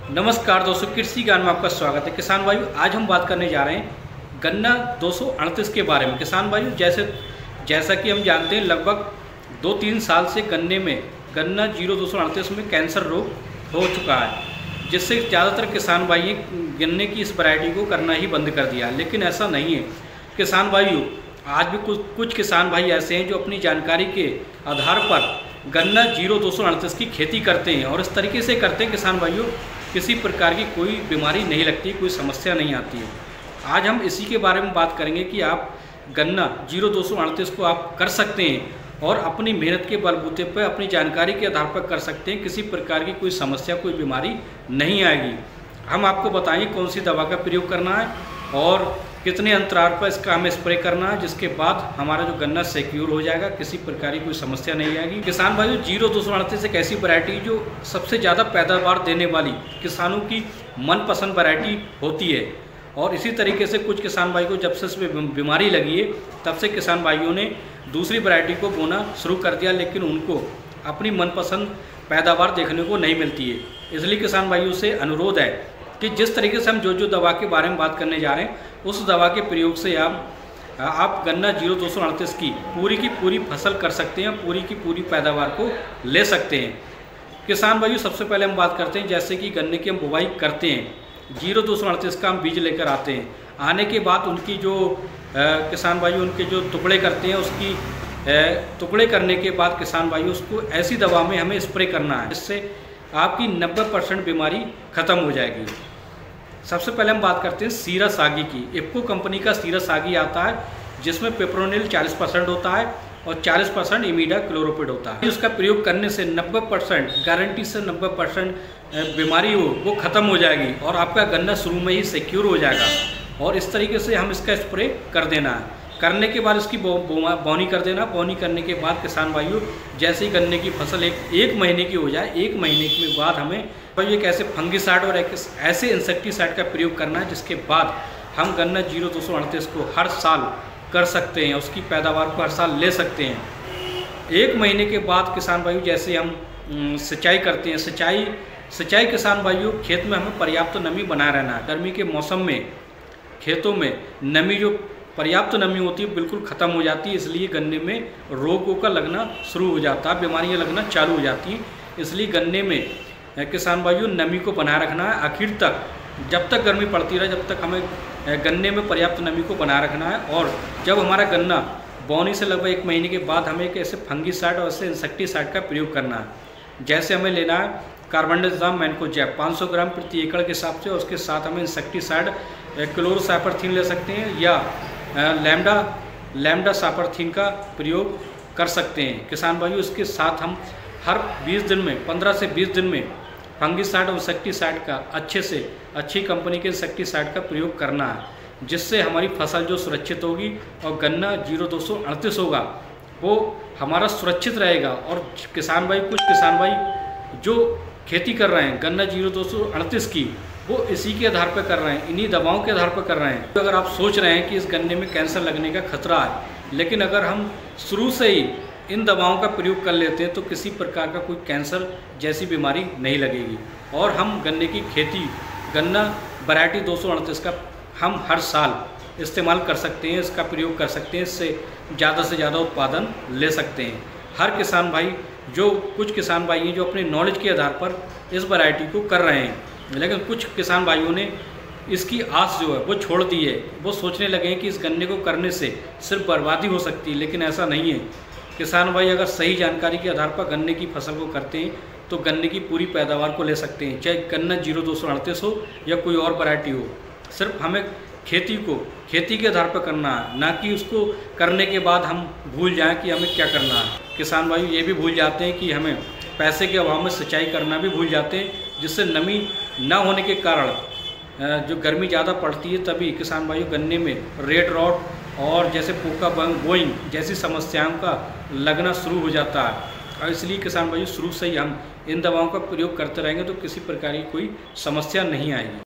नमस्कार दोस्तों, कृषि ज्ञान में आपका स्वागत है। किसान भाइयों, आज हम बात करने जा रहे हैं गन्ना 238 के बारे में। किसान भाइयों, जैसा कि हम जानते हैं, लगभग 2-3 साल से गन्ना 0238 में कैंसर रोग हो चुका है, जिससे ज़्यादातर किसान भाई गन्ने की इस वैरायटी को करना ही बंद कर दिया। लेकिन ऐसा नहीं है किसान भाइयों, आज भी कुछ किसान भाई ऐसे हैं जो अपनी जानकारी के आधार पर गन्ना 0238 की खेती करते हैं और इस तरीके से करते हैं किसान भाइयों, किसी प्रकार की कोई बीमारी नहीं लगती, कोई समस्या नहीं आती है। आज हम इसी के बारे में बात करेंगे कि आप गन्ना 0238 को आप कर सकते हैं और अपनी मेहनत के बलबूते पर, अपनी जानकारी के आधार पर कर सकते हैं। किसी प्रकार की कोई समस्या, कोई बीमारी नहीं आएगी। हम आपको बताएंगे कौन सी दवा का प्रयोग करना है और कितने अंतराल पर इसका हमें स्प्रे करना है, जिसके बाद हमारा जो गन्ना सिक्योर हो जाएगा, किसी प्रकार की कोई समस्या नहीं आएगी। किसान भाइयों, 0238 एक ऐसी वैरायटी जो सबसे ज़्यादा पैदावार देने वाली किसानों की मनपसंद वैरायटी होती है। और इसी तरीके से कुछ किसान भाई को जब से इसमें बीमारी लगी है, तब से किसान भाइयों ने दूसरी वैरायटी को बोना शुरू कर दिया, लेकिन उनको अपनी मनपसंद पैदावार देखने को नहीं मिलती है। इसलिए किसान भाइयों से अनुरोध है कि जिस तरीके से हम जो दवा के बारे में बात करने जा रहे हैं, उस दवा के प्रयोग से आप गन्ना 0238 की पूरी फसल कर सकते हैं, पूरी की पूरी पैदावार को ले सकते हैं। किसान भाइयों, सबसे पहले हम बात करते हैं, जैसे कि गन्ने की हम बुवाई करते हैं, 0238 का हम बीज लेकर आते हैं। आने के बाद उनकी जो किसान भाइयों उनके जो टुकड़े करते हैं, उसकी टुकड़े करने के बाद किसान भाइयों उसको ऐसी दवा में हमें स्प्रे करना है, जिससे आपकी 90% बीमारी ख़त्म हो जाएगी। सबसे पहले हम बात करते हैं सीरा सागी की। इफ्को कंपनी का सीरा सागी आता है, जिसमें पेप्रोनिल 40% होता है और 40% इमीडा क्लोरोपिड होता है। उसका प्रयोग करने से 90% गारंटी से 90% बीमारी वो ख़त्म हो जाएगी और आपका गन्ना शुरू में ही सिक्योर हो जाएगा। और इस तरीके से हम इसका स्प्रे कर देना है। करने के बाद इसकी बोनी कर देना। बोनी करने के बाद किसान भाइयों, जैसे ही गन्ने की फसल एक महीने की हो जाए, 1 महीने के बाद हमें एक ऐसे फंगिसाइड और एक ऐसे इंसेक्टिसाइड का प्रयोग करना है, जिसके बाद हम गन्ना 0238 को हर साल कर सकते हैं, उसकी पैदावार को हर साल ले सकते हैं। 1 महीने के बाद किसान भाइयों, जैसे हम सिंचाई करते हैं, सिंचाई किसान भाइयों, खेत में हमें पर्याप्त नमी बनाए रहना है। गर्मी के मौसम में खेतों में नमी, जो पर्याप्त नमी होती है, बिल्कुल ख़त्म हो जाती है। इसलिए गन्ने में रोगों का लगना शुरू हो जाता है, बीमारियां लगना चालू हो जाती हैं। इसलिए गन्ने में किसान भाइयों नमी को बनाए रखना है आखिर तक, जब तक गर्मी पड़ती रहे, जब तक हमें गन्ने में पर्याप्त नमी को बनाए रखना है। और जब हमारा गन्ना बोनी से लगभग 1 महीने के बाद हमें एक ऐसे फंगिसाइड और ऐसे इंसेक्टिसाइड का प्रयोग करना है। जैसे हमें लेना है कार्बेंडाजिम मैनकोजेब 500 ग्राम प्रति एकड़ के हिसाब से, और उसके साथ हमें इंसेक्टिसाइड क्लोरोसाइपरथीन ले सकते हैं या लैम्डा सापरथीन का प्रयोग कर सकते हैं। किसान भाइयों, इसके साथ हम हर 20 दिन में, 15 से 20 दिन में फंगिसाइड और इंसेक्टिसाइड का अच्छी कंपनी के इंसेक्टिसाइड का प्रयोग करना है, जिससे हमारी फसल जो सुरक्षित होगी और गन्ना 0238 होगा वो हमारा सुरक्षित रहेगा। और कुछ किसान भाई जो खेती कर रहे हैं गन्ना 0238 की, वो इसी के आधार पर कर रहे हैं, इन्हीं दवाओं के आधार पर कर रहे हैं। तो अगर आप सोच रहे हैं कि इस गन्ने में कैंसर लगने का खतरा है, लेकिन अगर हम शुरू से ही इन दवाओं का प्रयोग कर लेते हैं तो किसी प्रकार का कोई कैंसर जैसी बीमारी नहीं लगेगी। और हम गन्ने की खेती, गन्ना वैरायटी 238 का हम हर साल इस्तेमाल कर सकते हैं, इसका प्रयोग कर सकते हैं, इससे ज़्यादा से ज़्यादा उत्पादन ले सकते हैं। हर किसान भाई, कुछ किसान भाई हैं जो अपने नॉलेज के आधार पर इस वैरायटी को कर रहे हैं, लेकिन कुछ किसान भाइयों ने इसकी आस जो है वो छोड़ दी है। वो सोचने लगे हैं कि इस गन्ने को करने से सिर्फ बर्बादी हो सकती है, लेकिन ऐसा नहीं है। किसान भाई अगर सही जानकारी के आधार पर गन्ने की फसल को करते हैं तो गन्ने की पूरी पैदावार को ले सकते हैं, चाहे गन्ना 0238 हो या कोई और वैरायटी हो। सिर्फ हमें खेती के आधार पर करना है, ना कि उसको करने के बाद हम भूल जाएं कि हमें क्या करना है। किसान भाई ये भी भूल जाते हैं कि हमें पैसे के अभाव में सिंचाई करना भी भूल जाते हैं, जिससे नमी ना होने के कारण जो गर्मी ज़्यादा पड़ती है, तभी किसान भाइयों गन्ने में रेड रॉट और जैसे पोका गोइंग जैसी समस्याओं का लगना शुरू हो जाता है। और इसलिए किसान भाइयों, शुरू से ही हम इन दवाओं का प्रयोग करते रहेंगे तो किसी प्रकार की कोई समस्या नहीं आएगी।